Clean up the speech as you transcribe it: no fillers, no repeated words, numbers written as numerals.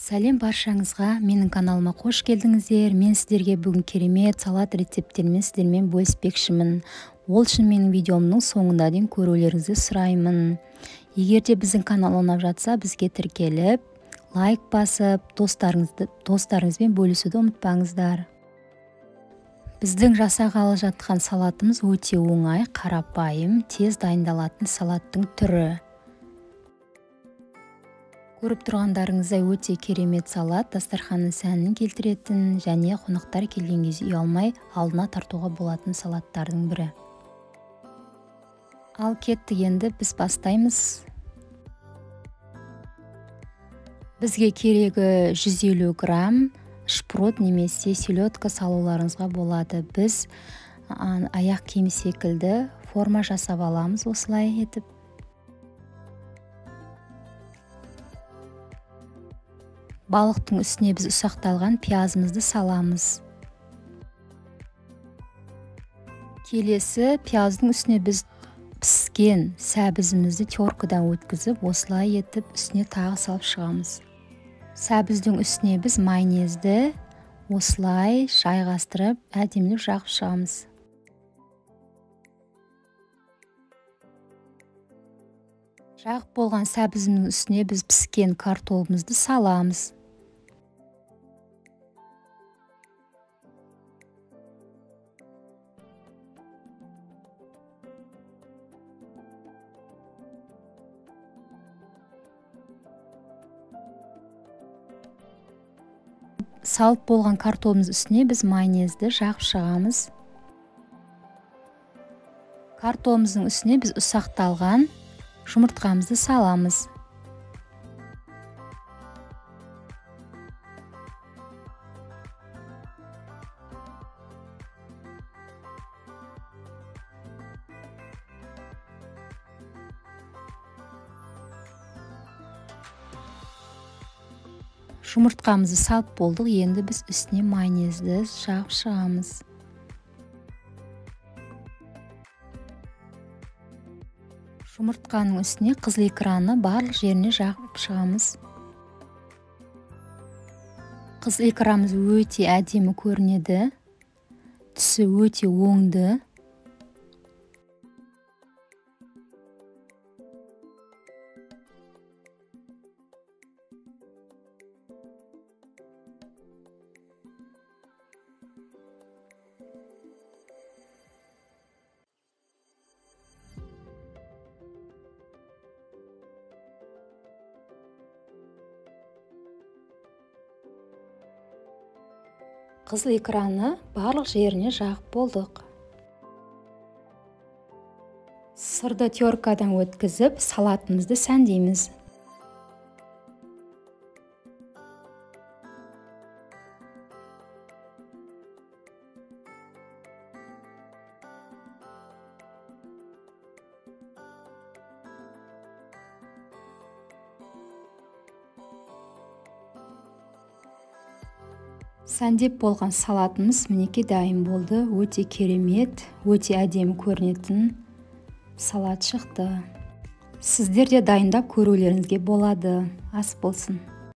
Сәлем баршаңызға, менің каналыма қош келдіңіздер. Мен сіздерге бүгін керемет салат рецепттерімен сіздермен бөліспекшімін. Ол үшін менің видеомның соңында дейін көрулеріңізді сұраймын. Егер де біздің канал ұнап жатса, бізге тіркеліп, лайк басып, достарыңызбен бөлісуді ұмытпаңыздар. Біздің жасағалы жатқан салатымыз өте оңай, қарапайым, тез дайындалатын салаттың түрі. Көріп тұрғандарыңыздай өте керемет салат, дастарханның сәнін келтіретін және қонақтар келген кезде ұялмай алдына тартуға болатын салаттардың бірі. Ал кеттік, енді біз бастаймыз. Бізге керегі 150 грамм шпрот немесе селедка салуларыңызға болады. Біз аяқ киім секілді форма жасап аламыз осылай етіп. Балықтың үстіне біз ұсақталған пиязымызды саламыз. Келесі пияздың үстіне біз піскен сәбізімізді теркадан өткізіп, осылай етіп үстіне тағы салып шығамыз. Сәбіздің үстіне біз майонезді осылай жайғастырып, әдемілеп жағып шығамыз. Жағып болған сәбізіміздің үстіне біз піскен картоплымызды саламыз. Салып болған картоплымыз үстіне біз майонезді жағып шығамыз. Картоплымыздың үстіне біз ұсақталған жұмыртқамызды саламыз. Жұмыртқамызды салып болдық, енді біз үстіне майонезді жағып шығамыз. Жұмыртқаның үстіне қызыл икраны барлық жеріне жағып шығамыз. Қызыл икрамыз өте әдемі көрінеді, түсі өте оңды. Қызыл икраны барлық жеріне жағып болдық. Сырды теркадан өткізіп, салатымызды сәндейміз. Сәндеп болған салатымыз мінекей дайын болды. Өте керемет, өте әдемі көрінетін салат шықты. Сіздер де дайындап көрулеріңізге болады. Ас болсын.